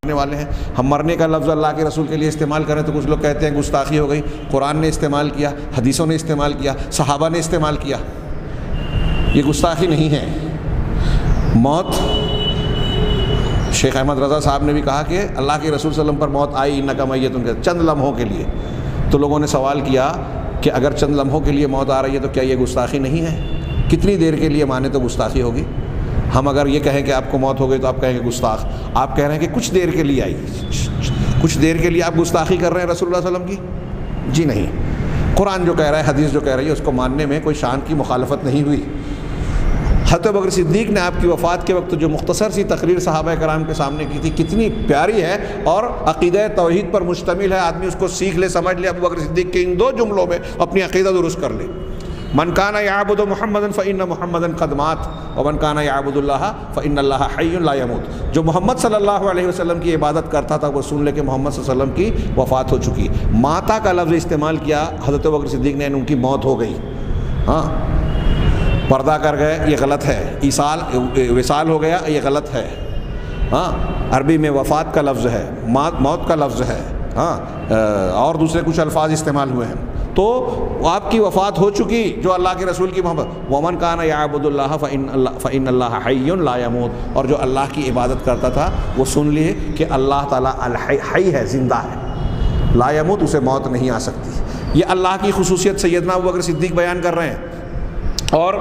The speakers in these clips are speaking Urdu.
مرنے والے ہیں. ہم مرنے کا لفظ اللہ کے رسول کے لیے استعمال کریں تو کچھ لوگ کہتے ہیں گستاخی ہو گئی. قرآن نے استعمال کیا، حدیثوں نے استعمال کیا، صحابہ نے استعمال کیا. یہ گستاخی نہیں ہے. موت، شیخ احمد رضا صاحب نے بھی کہا کہ اللہ کے رسول صلی اللہ علیہ وسلم پر موت آئی انکا میت ان کے چند لمحوں کے لیے. تو لوگوں نے سوال کیا کہ اگر چند لمحوں کے لیے موت آ رہی ہے تو کیا یہ گستاخی نہیں ہے؟ کتنی دیر کے لیے مانے تو گستاخی ہوگی؟ ہم اگر یہ کہیں کہ آپ کو موت ہو گئی تو آپ کہیں گے گستاخ. آپ کہہ رہے ہیں کہ کچھ دیر کے لیے آئی، کچھ دیر کے لیے آپ گستاخی کر رہے ہیں رسول اللہ صلی اللہ علیہ وسلم کی؟ جی نہیں. قرآن جو کہہ رہا ہے، حدیث جو کہہ رہی ہے، اس کو ماننے میں کوئی شان کی مخالفت نہیں ہوئی. حضرت ابوبکر صدیق نے آپ کی وفات کے وقت جو مختصر سی تقریر صحابہ کرام کے سامنے کی تھی، کتنی پیاری ہے اور عقیدہ توحید پر مشتمل ہے. آدمی اس کو سیکھ لے، سمجھ لے، ابوبکر صدیق کے ان دو جملوں میں اپنی عقیدہ درست کر لے. من کان یعبد محمدا فإن محمدا قد مات ومن کان یعبد اللہ فإن اللہ حی لا یموت. جو محمد صلی اللہ علیہ وسلم کی عبادت کرتا تھا وہ سن لے کہ محمد صلی اللہ علیہ وسلم کی وفات ہو چکی. ماتا کا لفظ استعمال کیا حضرت ابوبکر صدیق نے، ان کی موت ہو گئی. ہاں، پردہ کر گئے، یہ غلط ہے. ایصال وصال ہو گیا، یہ غلط ہے. ہاں، عربی میں وفات کا لفظ ہے، موت کا لفظ ہے. ہاں، اور دوسرے کچھ الفاظ استعمال ہوئے ہیں. تو آپ کی وفات ہو چکی جو اللہ کے رسول کی محبت. ومن کان یعبد اللہ فإن اللہ حی لا یموت. اور جو اللہ کی عبادت کرتا تھا وہ سن لیے کہ اللہ تعالیٰ الحی ہے، زندہ ہے، لا یموت، اسے موت نہیں آ سکتی. یہ اللہ کی خصوصیت سیدنا ابوبکر صدیق بیان کر رہے ہیں. اور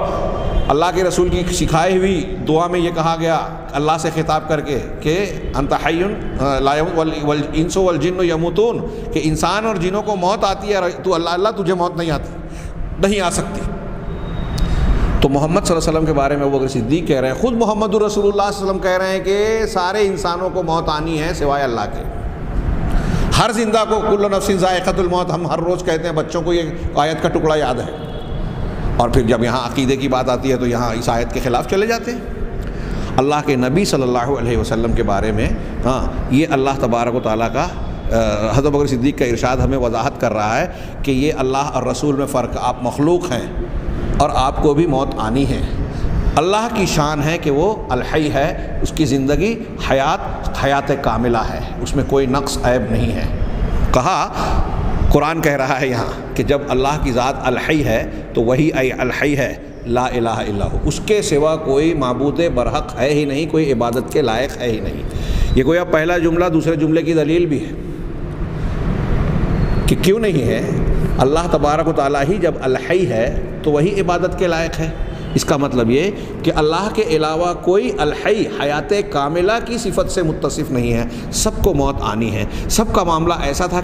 اللہ کے رسول کی سکھائی ہوئی دعا میں یہ کہا گیا اللہ سے خطاب کر کے کہ انت حی لا یموت والانس والجن یموتون، کہ انسان اور جنوں کو موت آتی ہے، تو اللہ تجھے موت نہیں آتی، نہیں آ سکتی. تو محمد صلی اللہ علیہ وسلم کے بارے میں ابوبکر صدیق کہہ رہے ہیں، خود محمد رسول اللہ صلی اللہ علیہ وسلم کہہ رہے ہیں کہ سارے انسانوں کو موت آنی ہے سوائے اللہ کے. ہر زندہ کو کل نفس ذائقۃ الموت، ہم ہر روز کہتے ہیں. بچوں کو یہ آیت کا ٹکڑا یاد ہے، اور پھر جب یہاں عقیدے کی بات آتی ہے تو یہاں اس آیت کے خلاف چلے جاتے ہیں. اللہ کے نبی صلی اللہ علیہ وسلم کے بارے میں یہ اللہ تبارک و تعالیٰ کا حضرت ابوبکر صدیق کا ارشاد ہمیں وضاحت کر رہا ہے کہ یہ اللہ اور رسول میں فرق. آپ مخلوق ہیں اور آپ کو بھی موت آنی ہے. اللہ کی شان ہے کہ وہ الحی ہے، اس کی زندگی حیات کاملہ ہے، اس میں کوئی نقص عیب نہیں ہے. کہا قرآن کہہ رہا ہے یہاں کہ جب اللہ کی ذات الحی ہے تو وہی الحی ہے، لا الہ الا ہو، اس کے سوا کوئی معبود برحق ہے ہی نہیں، کوئی عبادت کے لائق ہے ہی نہیں. یہ کوئی اب پہلا جملہ دوسرے جملے کی دلیل بھی ہے کہ کیوں نہیں ہے. اللہ تبارک و تعالیٰ ہی جب الحی ہے تو وہی عبادت کے لائق ہے. اس کا مطلب یہ کہ اللہ کے علاوہ کوئی الحی حیات کاملہ کی صفت سے متصف نہیں ہے. سب کو موت آنی ہے. سب کا معاملہ ایسا تھا